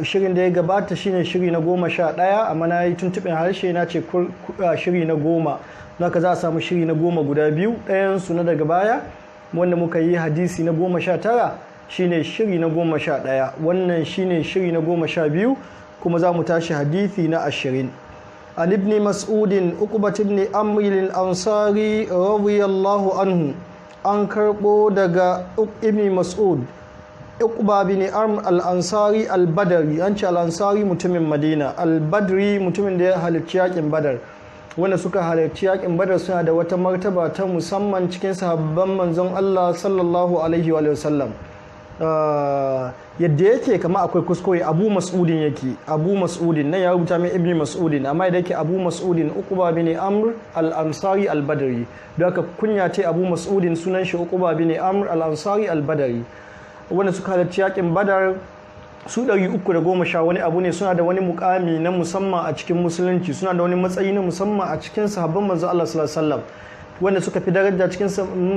shirin da ya gabata shine shiri na 11 amma na yi tuntuɓin harshe na ce shiri na 10 haka za a samu shiri na 10 guda biyu ɗayansu na daga baya wanda muka yi hadisi na 19 shine shiri na 11 wannan shine shiri na 12 kuma za mu tashi hadisi na 20 an ibn mas'udin uqbat ibn amr al-ansari radiyallahu anhu an karbo daga ibn mas'ud uqba bin amr al-ansari al-badri an ce al-ansari mutumin madina al-badri mutumin da ya halarci yakin badar wanda suka halarci yakin badar suna da wata martaba ta musamman cikin sahabban manzon Allah sallallahu alaihi wa sallam yadda yake kama akwai kuskure abu mas'udin yake abu mas'udin nan ya rubuta mai ibn mas'udin amma yadda yake abu mas'udin uqba bin amr al-ansari al-badri don haka kunya ce abu mas'udin sunan shi uqba bin amr al-ansari al-badri wanda suka halarci yakin badar su 310 wani abu ne suna da wani mukami na musamman a cikin musulunci suna da wani matsayi na musamman a cikin sahabban manzo Allah sallallahu alaihi wasallam wanda suka fi daraja cikin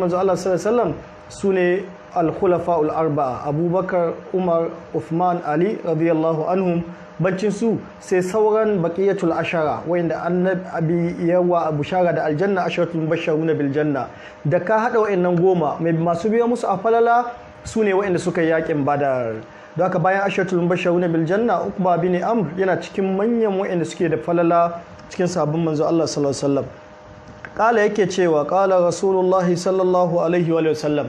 manzo Allah sallallahu alaihi wasallam sune al-khulafa'ul arba'a Abubakar Umar Uthman Ali radiyallahu anhum bancin su sai sauran baqiyatul ashara wanda annabi yawa bushara da aljanna asharatul mubashshiruna bil janna da ka hada wayannan goma mai masu biya musu a falala sune wayanda suka yi yakin badar don haka bayan asharatul mubashshiruna bil janna Uqba bin Amr yana cikin manyan wayanda suke da falala cikin sahabban manzo Allah sallallahu alaihi wasallam kala yake cewa kala rasulullahi sallallahu alaihi wa sallam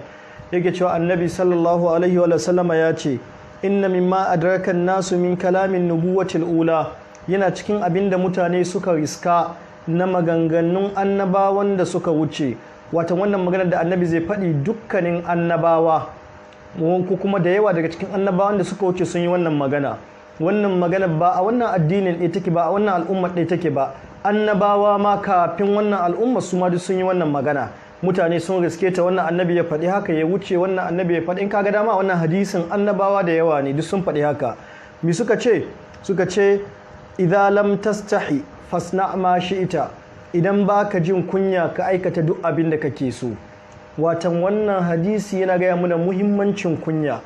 yake cewa annabi sallallahu alaihi wa sallama ya ce inna mimma adraka nasu min kalamin nubuwatil ula yana cikin abinda mutane suka riska na maganganun annabawan da suka wuce wato wannan magana da annabi zai faɗi dukkanin annabawa ko kuma da yawa daga cikin annabawan da suka wuce sun yi wannan magana ba a wannan addinin ɗaya take ba a wannan al'ummar ɗaya take ba annabawa ma kafin wannan al'ummar su ma duk sun yi wannan magana mutane sun riske ta wannan annabi ya faɗi haka ya wuce wannan annabi ya faɗi in kaga dama wannan hadisin annabawa da yawa ne duk sun faɗi haka mi suka ce idza lam tastahi fasna ma shi'ita idan baka jin kunya ka aikata duk abin da kake so watan wannan hadisi yana gaya mana muhimmancin kunya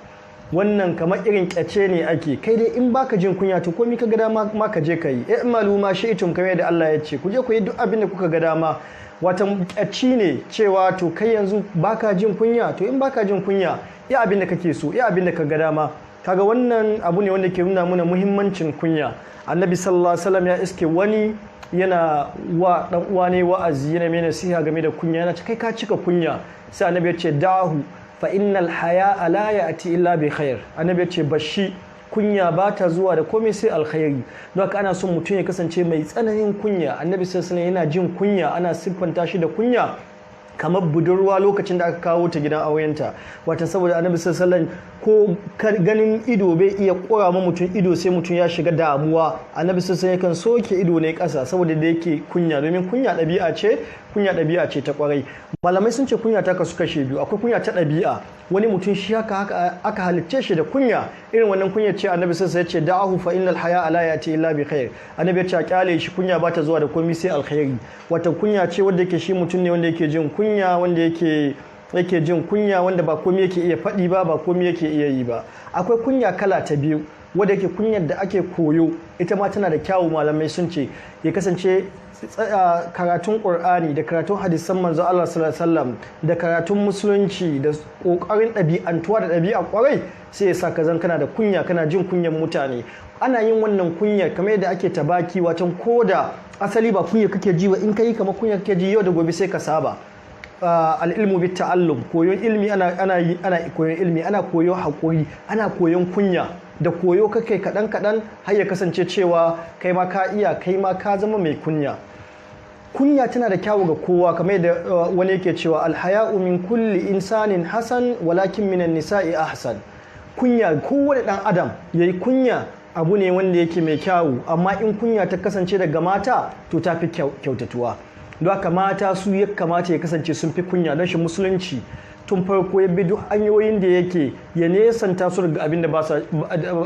wannan kamar irin kyace ne ake kai dai in baka jin kunya to komai ka ga dama ma ka je kai i'malu ma shi'tum kamar da Allah ya ce ku je ku yi duk abin da kuka ga dama watan kyaci ne cewa to kai yanzu baka jin kunya to in baka jin kunya ya abin da kake so ya abin da ka ga dama kaga wannan abu ne wanda ke nuna mana muhimmancin kunya annabi sallallahu alaihi wasallam ya iske wani yana wa dan uwa ne wa'azi yana mai nasiha game da kunya yana ce kai ka cika kunya sai annabi ya ce dahu fa innal haya'a la ya'ti illa bi khair annabi ya ce bashi kunya ba ta zuwa da komai sai alkhairi don haka ana son mutum ya kasance mai tsananin kunya annabi sallallahu alaihi yana jin kunya ana siffanta shi da kunya kamar budurwa lokacin da aka kawo ta gidan aurenta wata saboda annabi sallallahu ko ganin ido bai iya kora ma mutum ido sai mutum ya shiga damuwa annabi sallallahu yakan soke ido ne kasa saboda da yake kunya domin kunya ɗabi'a ce ta kwarai malamai sun ce kunya ta kasu kashe biyu akwai kunya ta ɗabi'a wani mutum shi haka aka halicce shi da kunya irin wannan kunya ce annabi sallallahu ya ce da'ahu fa innal haya la yati illa bi khair annabi ya ce kyale shi kunya ba ta zuwa da komai sai alkhairi wata kunya ce wanda yake shi mutum ne wanda yake jin kunya wanda yake jin kunya wanda ba komai yake iya faɗi ba komai yake iya yi ba akwai kunya kala ta biyu wanda yake kunyar da ake koyo ita ma tana da kyawu malamai sun ce ya kasance karatun Qur'ani da karatun hadisan manzo Allah sallallahu alaihi wasallam da karatun musulunci da kokarin ɗabi'antuwa da ɗabi'a kwarai sai ya sa ka zan kana da kunya kana jin kunyan mutane ana yin wannan kunya kamar yadda ake tabaki watan koda asali ba kunya kake ji ba in kai kamar kunya kake ji yau da gobe sai ka saba al'ilmu bit ta'allum koyon ilmi ana koyon ilmi ana koyon haƙuri ana koyon kunya da koyo kake kaɗan har ya kasance cewa kai ma ka iya kai ma ka zama mai kunya tana da kyawu ga kowa kamar da wani yake cewa alhaya'u min kulli insanin hasan walakin minan nisa'i ahsan kunya kowane ɗan adam yayi kunya abu ne wanda yake mai kyawu amma in kunya ta kasance daga mata to ta fi kyautatuwa don haka mata su ya kamata ya kasance sun fi kunya don shi musulunci tun farko ya bi duk hanyoyin da yake ya nesanta su daga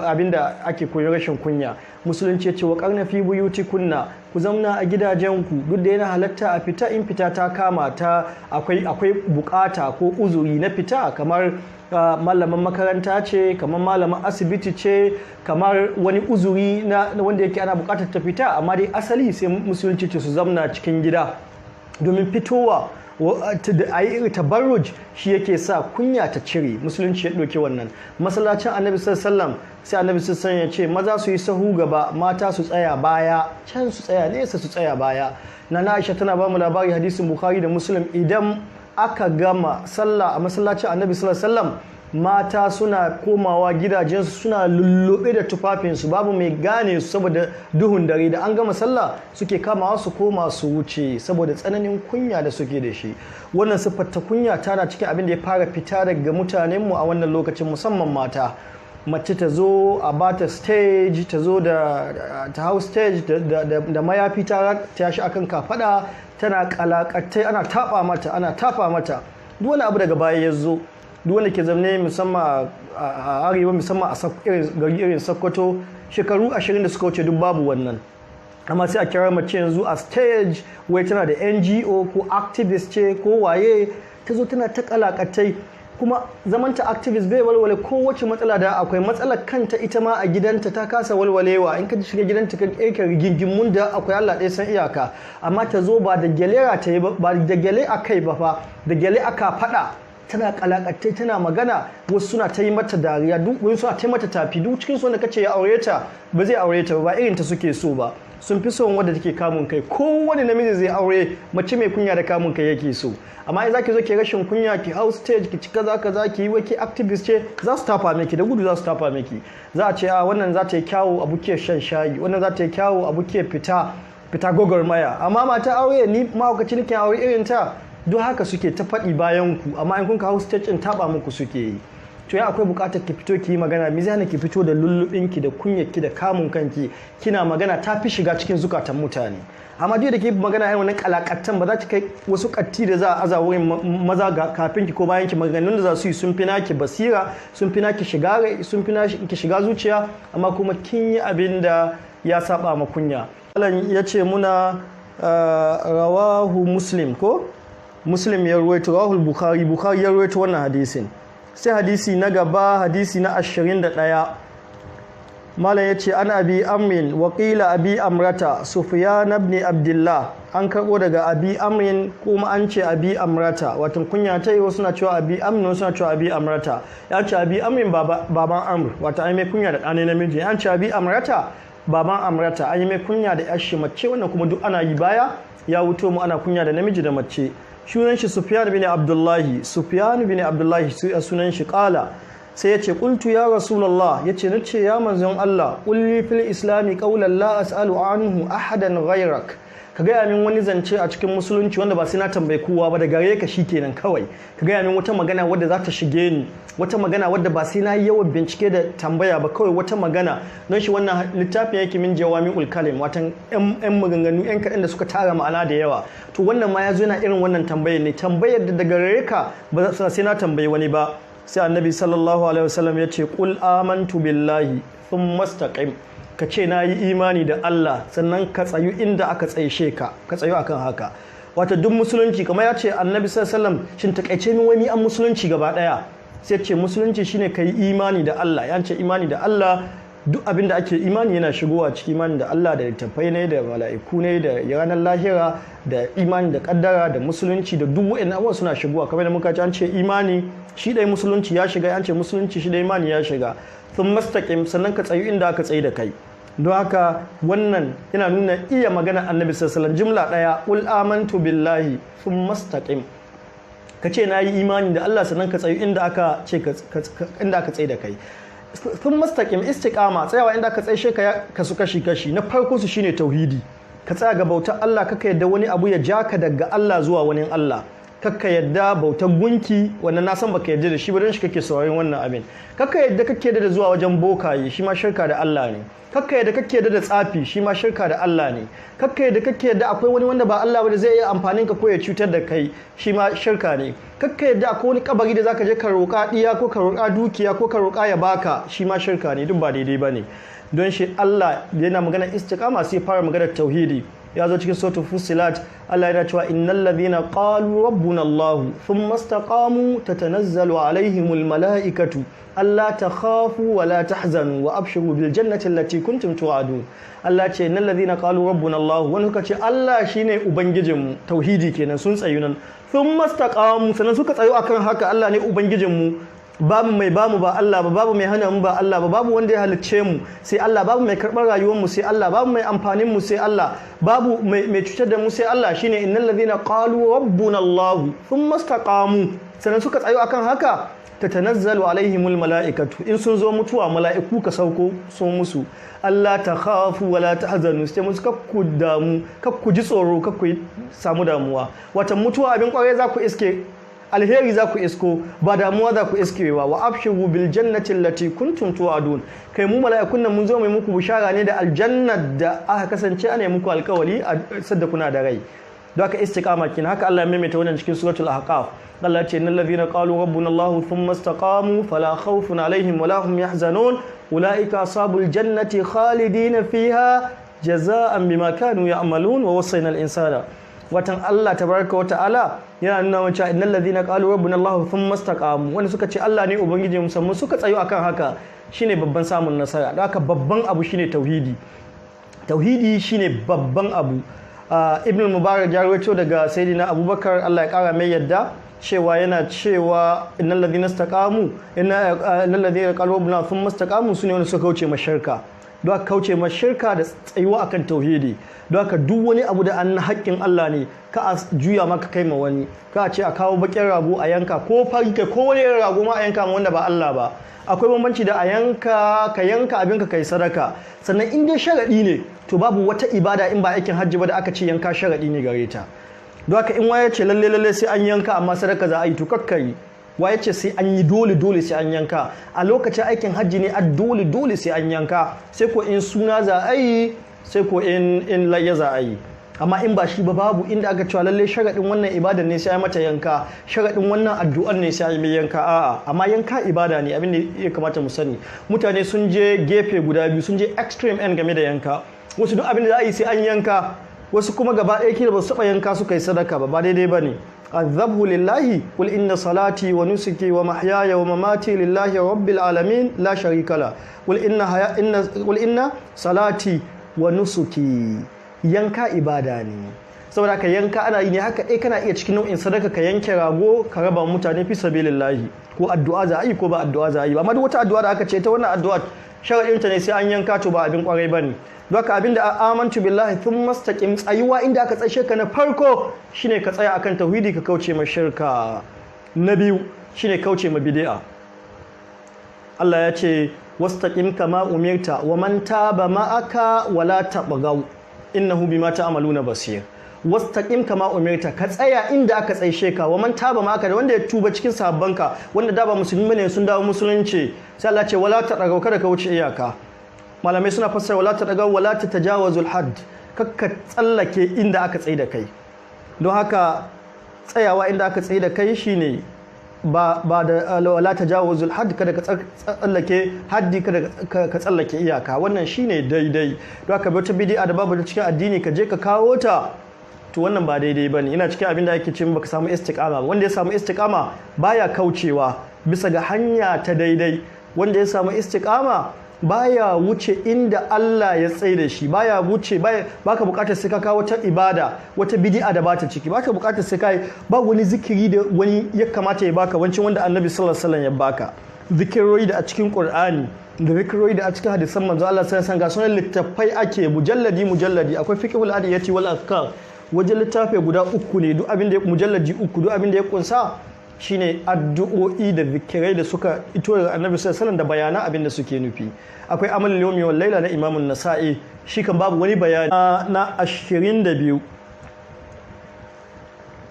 abinda ake koyon rashin kunya musulunci ya ce wa karna fi buyuti kunna ku zauna a gidajenku duk da yana halatta a fita in fita ta kama ta akwai bukata ko uzuri na fita kamar malaman makaranta ce, kamar malaman asibiti ce, kamar wani uzuri na wanda yake ana bukatar ta fita, amma dai asali sai musulunci ce su zamna cikin gida domin fitowa a yi tabarruj shi yake sa kunya ta cire. Musulunci ya ɗauki wannan. Masallacin annabi sallallahu sai annabi sallallahu ya ce maza su yi sahu gaba, mata su tsaya baya, can su tsaya nesa su tsaya baya. na Aisha tana ba mu labari hadisin Bukhari da Muslim, idan aka gama sallah a masallacin annabi sallallahu alaihi wasallam mata suna komawa gidajensu suna lullube da tufafinsu, babu mai gane su saboda duhun dare, da an gama sallah suke kamawa su koma su wuce saboda tsananin kunya da suke da shi. Wannan siffar ta kunya tana cikin abin da ya fara fita daga mutanenmu a wannan lokacin, musamman mata. Mace ta zo a bata stage, ta zo da ta hau stage da mayafi ta shi akan kafada, tana kalakatai, ana tafa mata duk wani abu daga baya ya zo. Duk wanda ke zamne musamman a arewa, musamman a gari irin Sokoto shekaru 20 da suka wuce duk babu wannan. Amma sai a kira mace yanzu a stage wai tana da NGO ko activist ce ko waye, ta zo tana ta kalakatai, kuma zamanta activist bai walwale kowace matsala da akwai. Matsalar kanta ita ma a gidanta ta kasa walwalewa, in ka shiga gidanta ka ƙirƙa rigingimun da akwai Allah ɗaya san iyaka, amma ta zo ba da gyalera ta yi ba da gyale a kai ba fa, da gyale aka faɗa, tana kalakatai tana magana, wasu suna ta yi mata dariya, duk wani suna ta yi mata tafi, duk cikin su wanda kace ya aure ta ba zai aure ta ba irin ta suke so ba, sun fi son wadda take kamun kai. Kowane namiji zai aure mace mai kunya da kamun kai yake so. Amma in zaki zo ki rashin kunya, ki hau stage, ki cika kaza ki yi waki activist ce, za su tafa miki da gudu, za su tafa miki. Za a ce a wannan za ta yi kyawu abu ke shan shayi, wannan za ta yi kyawu abu ke fita gwagwarmaya. Amma mata aure ni mahaukaci nake aure irin ta, duk haka suke ta faɗi bayan ku, amma in kun kawo stage in taɓa muku suke yi. To ya akwai buƙatar ki fito ki yi magana, mizana ki fito da lullubinki da kunyarki da kamun kanki, kina magana ta fi shiga cikin zukatan mutane. Amma duk da ke magana irin wannan kalakattan ba za ki kai wasu katti da za a aza wurin maza kafin ki ko bayan ki, maganganun da za su yi sun fi naki basira, sun fi naki shiga rai, sun fi naki shiga zuciya, amma kuma kin yi abin da ya saba ma kunya. Allah ya ce muna rawahu Muslim ko Muslim ya ruwaito, rawahul Bukhari ya ruwaito wannan hadisin. Sai hadisi na gaba, hadisi na 21. Malam yace an abi amrin wa qila abi amrata Sufyan ibn Abdullah, an karbo daga abi amrin kuma an ce abi amrata, wato kunya ta yi, wasu na cewa abi amrin, wasu na cewa abi amrata. Ya ce abi amrin baban Amr, wato ai mai kunya da ɗane namiji. An ce abi amrata baban Amrata, an yi mai kunya da yashi mace, wannan kuma duk ana yi baya ya wuto mu ana kunya da namiji da mace. Sunan shi Sufyan bin Abdullahi, sunan shi kala sai ya ce qultu ya rasulullah, yace nace ya manzon Allah, qulli fil islami qawlan la as'alu anhu ahadan ghayrak, ka gaya min wani zance a cikin musulunci wanda ba sai na tambayi kowa ba, da gare ka shikenan kawai. Ka gaya min wata magana wadda za ta shige ni, wata magana wadda ba sai na yi yawan bincike da tambaya ba, kawai wata magana. Don shi wannan littafin yake min jawami'ul kalim, watan yan maganganu yan kaɗan da suka tara ma'ana da yawa. To wannan ma ya zo yana irin wannan tambayar ne, tambayar da daga gare ka ba sai na tambayi wani ba. Sai annabi sallallahu alaihi wasallam ya ce qul amantu billahi thumma istaqim, ka ce na yi imani da Allah sannan ka tsayu inda aka tsaishe ka tsayu akan haka. Wata duk musulunci kamar ya ce annabi sallallahu alaihi wasallam, shin takaice min wani an musulunci gaba daya? Sai ce musulunci shine kai imani da Allah. Ya ce imani da Allah, duk abin da ake imani yana shigowa ciki, imani da Allah, da littattafai ne, da mala'iku ne, da ranar lahira, da imani da kaddara, da musulunci, da duk wa'annan abubuwa suna shigowa. Kamar da muka ce an ce imani shi dai musulunci ya shiga, an ce musulunci shi dai imani ya shiga. Sun mastaqim, sannan ka tsayu inda aka tsayi da kai. Don haka wannan yana nuna iya magana annabi sallallahu alaihi wasallam. Jumla daya, qul amantu billahi thumma istaqim, ka ce na yi imani da Allah sannan ka tsayu inda aka tsayi da kai. Sun mastaqim, istiqama, tsayawa inda aka tsaye ka kasu kashi. Na farko su shine tauhidi, ka tsaya ga bautar Allah, kaka yadda wani abu ya ja ka daga Allah zuwa wani Allah. Kakka yadda bautar gunki, wannan na san baka yadda da shi ba, don shi kake sauraron wannan abin. Kakka yadda kake da zuwa wajen bokaye, shi ma shirka da Allah ne. Kakka yadda kake da tsafi, shi ma shirka da Allah ne. Kakka yadda kake da akwai wani wanda ba Allah ba da zai iya amfanin ka ko ya cutar da kai, shi ma shirka ne. Kakka yadda akwai wani kabari da zaka je ka roƙa diya ko ka roƙa dukiya ko ka roƙa ya baka, shi ma shirka ne, duk ba daidai bane. Don shi Allah yana magana istiqama sai fara magana tauhidi. ya zo cikin suratul fussilat Allah yana cewa innal ladhina qalu rabbuna Allah thumma istaqamu tatanazzalu alaihimul malaikatu alla takhafu wa la tahzanu wa abshiru bil jannati allati kuntum tu'adun Allah ce innal ladhina qalu rabbuna Allah wani suka ce Allah shine ubangijinmu tauhidi kenan sun tsayu nan thumma istaqamu sanan suka tsayu akan haka Allah ne ubangijinmu babu mai bamu ba Allah ba babu mai hana mu ba Allah ba babu wanda ya halicce mu sai Allah babu mai karɓar rayuwar mu sai Allah babu mai amfanin mu sai Allah babu mai cutar da mu sai Allah shine innal ladhina qalu rabbuna Allah thumma istaqamu sannan suka tsayo akan haka tatanazzalu alaihimul malaikatu in sun zo mutuwa mala'iku ka sauko so musu Allah ta khafu wala tahzanu sai musu kakku damu kakku ji tsoro kakku samu damuwa wata mutuwa abin kware za ku iske alheri za ku isko ba damuwa za ku iskewa wa abshiru bil jannati allati kuntum tu'adun kai mu mala'ikun nan mun zo mai muku bishara ne da aljannat da aka kasance ana muku alkawari a sadda kuna da rai don haka istiqama kin haka Allah ya maimaita wannan cikin suratul ahqaf Allah ya ce innal ladhina qalu rabbuna Allah thumma istaqamu fala khawfun alaihim wala hum yahzanun ulaika ashabul jannati khalidina fiha jazaa'an bima kanu ya'malun wa wassayna al insana watan Allah tabaraka wata'ala yana nuna wa cewa innal ladhina qalu rabbuna Allah thumma istaqamu wanda suka ce Allah ne ubangiji musamman suka tsayo akan haka shine babban samun nasara don haka babban abu shine tauhidi shine babban abu Ibn Mubarak ya rawaito daga Sayyidina Abubakar Allah ya kara mai yadda cewa yana cewa innal ladhina istaqamu innal ladhina qalu rabbuna thumma istaqamu sune wanda suka kauce mashirka don haka kauce mashirka da tsayuwa akan tauhidi don haka duk wani abu da an haƙƙin Allah ne ka a juya maka kai ma wani ka a ce a kawo baƙin rago a yanka ko fari kai ko wani irin rago ma a yanka ma wanda ba Allah ba akwai bambanci da a yanka ka yanka abinka kai sadaka sannan in dai sharaɗi ne to babu wata ibada in ba aikin hajji ba da aka ce yanka sharaɗi ne gare ta don haka in waya ce lalle sai an yanka amma sadaka za a yi to kakkari waye ce sai an yi dole sai an yanka a lokacin aikin hajji ne a dole sai an yanka sai ko in suna za a yi sai ko in layya za a yi amma in ba shi ba babu inda aka cewa lalle sharaɗin wannan ibada ne sai ya mata yanka sharaɗin wannan addu'ar ne sai ya mai yanka a'a amma yanka ibada ne abin da ya kamata mu sani mutane sun je gefe guda biyu sun je extreme end game da yanka wasu duk abin da za a yi sai an yanka wasu kuma gaba ɗaya kila ba su taɓa yanka suka yi sadaka ba daidai ba ne الذبح لله قل إن صلاتي ونسكي ومحياي ومماتي لله رب العالمين لا شريك له قل إن صلاتي ونسكي yanka ibada ne saboda ka yanka ana yi ne haka kana iya cikin nau'in sadaka ka yanke rago ka raba mutane fi sabilillahi ko addu'a za a yi ko ba addu'a za a yi ba amma duk wata addu'a da aka ce ta wannan addu'a sharadin ta ne sai an yanka to ba abin kwarai bane don haka abinda amantu billahi thumma istaqim tsayuwa inda aka tsaye ka na farko shine ka tsaya akan tauhidi ka kauce ma shirka na biyu shine kauce ma bid'a Allah ya ce wastaqim kama umirta wa man taba ma'aka wala tabghaw innahu bima ta'maluna basir wastaqim kama umirta ka tsaya inda aka tsaishe ka wa man taba ma'aka da wanda ya tuba cikin sahabbanka wanda da ba musulmi ne sun dawo musulunci sai Allah ce wala tabghaw kada ka wuce iyaka malamai suna fassara wala tabghaw wala tatajawazul hadd kakka tsallake inda aka tsaye da kai don haka tsayawa inda aka tsaye da kai shine ba da wala tajawuzul hadd kada ka tsallake haddi kada ka tsallake iyaka wannan shine daidai don haka wata bid'a da babu cikin addini ka je ka kawo ta to wannan ba daidai bane ina cikin abin da ake cewa baka samu istiqama wanda ya samu istiqama baya kaucewa bisa ga hanya ta daidai wanda ya samu istiqama baya wuce inda Allah ya tsaye da shi baya wuce baka bukatar sai ka kawo wata ibada wata bid'a da bata ciki baka bukatar sai kai ba wani zikiri da wani ya kamata ya baka wancin wanda Annabi sallallahu alaihi wasallam ya baka zikiroi da a cikin Qur'ani da zikiroi da a cikin hadisan manzo Allah sallallahu alaihi wasallam ga sunan littafai ake mujalladi akwai fiqhul adiyati wal azkar wajen littafi guda uku ne duk abin da mujalladi uku duk abin da ya kunsa shine addu'o'i da zikirai da suka ito daga Annabi sallallahu alaihi wasallam da bayanan abin da suke nufi akwai amalul yawmi wal laila na Imam an-Nasa'i shi kan babu wani bayani na 22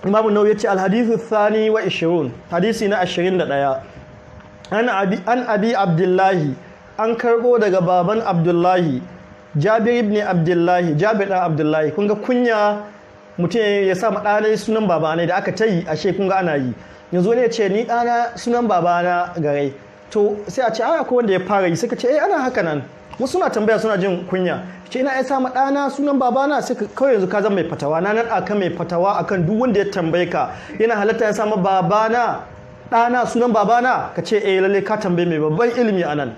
Imam an-Nawawi yace al-hadithu thani wa 20 hadisi na 21 an abi Abdullahi an karbo daga baban Abdullahi Jabir ibn Abdullahi Jabir dan Abdullahi kun ga kunya mutum ya sa ɗanai sunan babana da aka tayi ashe kun ga ana yi yanzu ne ce ni ɗana sunan babana gare to sai a ce akwai wanda ya fara yi suka ce ana haka nan wasu na tambaya suna jin kunya ce ina ya sama ɗana sunan babana sai kawai yanzu ka zama mai fatawa na naɗa ka mai fatawa akan duk wanda ya tambaye ka yana halatta ya sama babana ɗana sunan babana ka ce lalle ka tambaye mai babban ilimi anan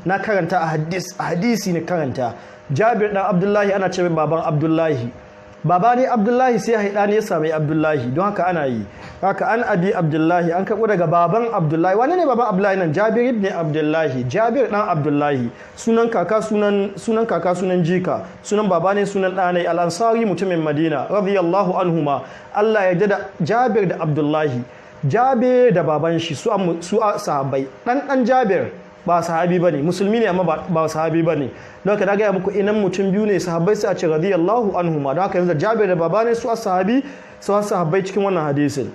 na karanta a hadisi ne karanta Jabir dan Abdullahi ana ce mai baban Abdullahi baba ne Abdullahi sai haida ne ya sami Abdullahi don haka ana yi haka an abi Abdullahi an karɓo daga baban Abdullahi wani ne baban Abdullahi nan Jabir ibn Abdullahi Jabir dan Abdullahi sunan kaka sunan jika sunan baba ne sunan ɗanai al-Ansari mutumin Madina radiyallahu anhuma Allah ya da Jabir da Abdullahi Jabir da baban shi su sahabbai dan Jabir ba sahabi bane musulmi ne amma ba sahabi bane don haka na gaya muku inan mutum biyu ne sahabbai sai a ce radiyallahu anhuma don haka yanzu Jabir da baba ne su sahabbai cikin wannan hadisin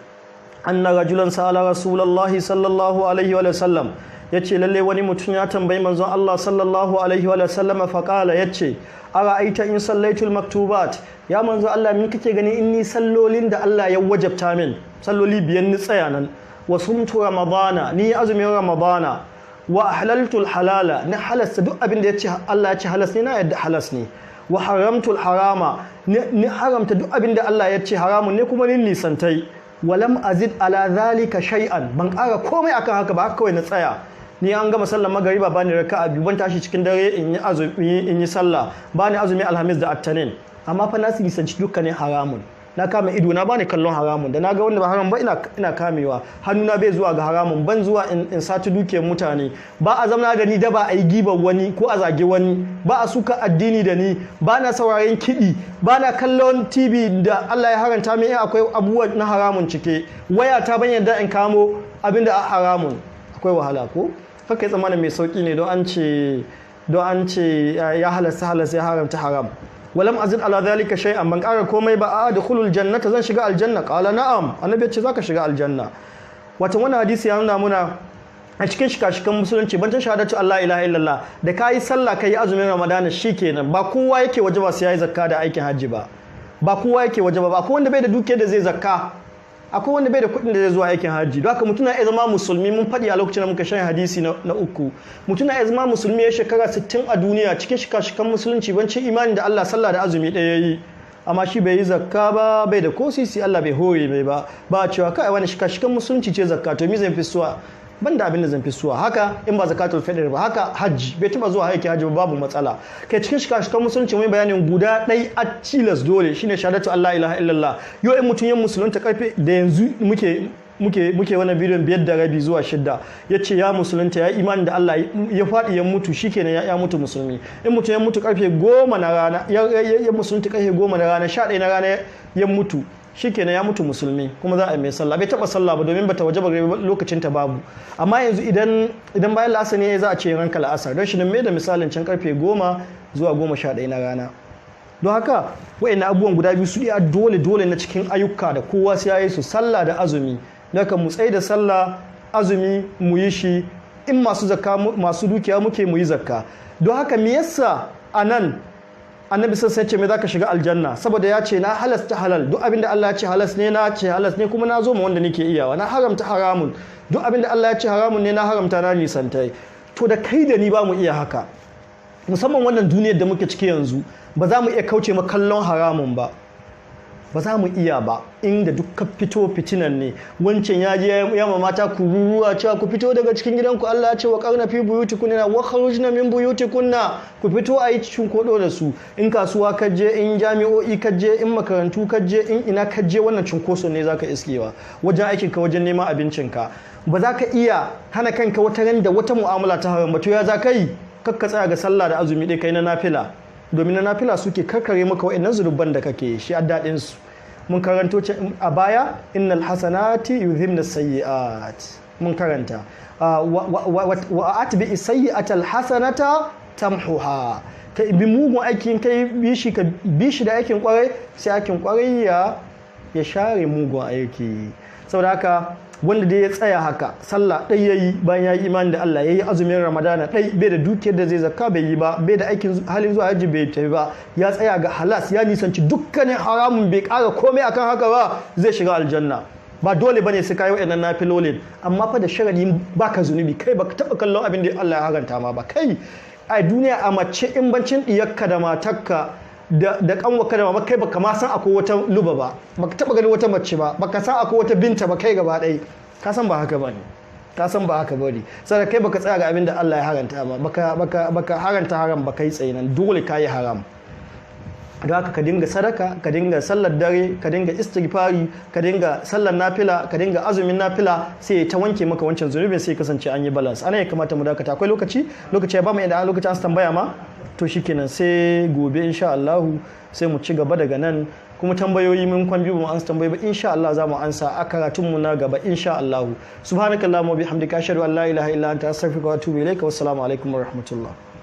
anna rajulan sa'ala rasulullahi sallallahu alaihi wa sallam yace lalle wani mutum ya tambayi manzon Allah sallallahu alaihi wa sallam fa qala yace ara'aita in sallaitul maktubat ya manzon Allah min kake gani in ni sallolin da Allah ya wajabta min salloli biyan ni tsaya nan wa sumtu ramadana ni azumin ramadana wa ahlaltul halala ni halasta duk abin da yace Allah ya ce halas ne na yadda halas ne wa haramtul harama ni haramta duk abin da Allah ya ce haramun ne kuma ni nisantai walam azid ala zalika shay'an ban ƙara komai akan haka ba haka kawai na tsaya ni an gama sallar magariba bani raka'a biyu ban tashi cikin dare in yi azumi in yi sallah bani azumi alhamis da attanin amma fa na nisanci dukkanin haramun na kame ido na bani kallon haramun da naga wanda ba haram ba ina kamewa hannuna bai zuwa ga haramun ban zuwa in sati dukiyar mutane ba a zamana da ni da ba a yi gibar wani ko a zage wani ba a suka addini da ni ba na sauraren kiɗi ba na kallon tv da Allah ya haranta min in akwai abubuwa na haramun cike waya ta ban yadda in kamo abinda a haramun akwai wahala ko kaka yi tsammanin mai sauki ne don an ce ya halasta ya haramta haram walam azid ala zalika shay'an ban ƙara komai ba a dukhulul jannata zan shiga aljanna qala na'am annabi ya ce zaka shiga aljanna wato wannan hadisi ya nuna muna a cikin shika-shikan musulunci ban ta shahadatu Allah ilaha illallah da kayi sallah kayi azumin ramadana shikenan ba kowa yake wajaba sai yayi zakka da aikin hajji ba kowa yake wajaba ba akwai wanda bai da dukiyar da zai zakka akwai wanda bai da kuɗin da zai zuwa aikin hajji don haka mutum na iya zama musulmi mun faɗi a lokacin da muka shan hadisi na uku mutum na iya zama musulmi ya shekara 60 a duniya cikin shika-shikan musulunci bancin imani da Allah sallah da azumi ɗaya yi amma shi bai yi zakka ba bai da ko sisi Allah bai hore mai ba a cewa kai wani shika-shikan musulunci ce zakka to mi zan fi suwa ban da abin da zan fi suwa haka in ba zakatul fitr ba haka hajji bai taba zuwa aiki hajji babu matsala kai cikin shika-shikan musulunci mai bayanin guda ɗai a tilas dole shine shahadatu Allah ilaha illallah yau in mutum ya musulunta karfe da yanzu muke wannan bidiyon 5:30 zuwa 6 yace ya musulunta ya imani da Allah ya faɗi ya mutu shikenan ya mutu musulmi in mutum ya mutu karfe 10 na rana ya musulunta karfe 10 na rana 11 na rana ya mutu shikenan ya mutu musulmi kuma za a yi mai sallah bai taba sallah ba domin bata wajaba lokacin ta babu amma yanzu idan bayan la'asar ne za a ce ranka la'asar don shi ne mai da misalin can karfe 10 zuwa 11 na rana don haka wayannan abubuwan guda biyu su iya dole na cikin ayyuka da kowa sai ya yi su sallah da azumi daga mu tsaye da sallah azumi mu yi shi in masu zakka masu dukiya muke mu yi zakka don haka me yasa anan annabi sai ce me zaka shiga aljanna saboda ya ce na halasta halal duk abinda Allah ya ce halas ne na ce halas ne kuma na zo ma wanda nake iyawa na haramta haramun duk abinda Allah ya ce haramun ne na haramta na nisantai to da kai da ni ba mu iya haka musamman wannan duniyar da muke ciki yanzu ba za mu iya kauce ma kallon haramun ba za mu iya ba inda dukkan fito fitinan ne wancan ya je ya mata ku ruruwa cewa ku fito daga cikin gidanku Allah ya ce wa qarna fi buyutikunna wa kharujna min buyutikunna ku fito a yi cikin kodo da su in kasuwa kaje in jami'o'i kaje in makarantu kaje in ina kaje wannan cinkoso ne zaka iskewa wajen aikin ka wajen neman abincin ka ba za ka iya hana kanka wata ran da wata mu'amala ta haram ba to ya za ka yi kakka tsaya ga sallah da azumi dai kai na nafila domin na nafila suke karkare maka wa'annan zunuban da kake shi a daɗin su mun karanto a baya innal hasanati yuzhibna sayyi'at mun karanta wa atbi sayyi'atal hasanata tamhuha kai bi mugun aikin kai bi shi da aikin kwarai sai aikin kwarai ya share mugun aiki saboda haka wanda dai ya tsaya haka sallah ɗai yayi bayan yayi imani da Allah yayi azumin Ramadana ɗai bai da dukiyar da zai zakka bai yi ba bai da aikin halin zuwa haji bai tafi ba ya tsaya ga halas ya nisanci dukkanin haramun bai ƙara komai akan haka ba zai shiga aljanna ba dole bane sai kai wa'annan nafilolin amma fa da sharadi baka zunubi kai baka taba kallon abin da Allah ya haranta ma ba kai ai duniya a mace in bancin diyarka da matarka da kanwaka da mama kai baka ma san akwai wata luba ba baka taba gani wata mace ba baka san akwai wata binta ba kai gaba ɗaya ka san ba haka bane ka san ba haka bane sai kai baka tsaya ga abin da Allah ya haranta ba baka haranta haram baka yi tsayinan dole ka yi haram da haka ka dinga sadaka ka dinga sallar dare ka dinga istighfari ka dinga sallar nafila ka dinga azumin nafila sai ta wanke maka wancan zunubin sai kasance an yi balance ana ya kamata mu dakata akwai lokaci ya ba mu yadda lokaci an tambaya ma to shikenan sai gobe insha Allah sai mu ci gaba daga nan kuma tambayoyi mun kwan biyu mu an tambaye ba insha Allah za mu ansa a karatun mu na gaba insha Allah subhanakallahumma wa bihamdika ashhadu an la ilaha illa anta astaghfiruka wa atubu ilaika wassalamu alaikum wa rahmatullah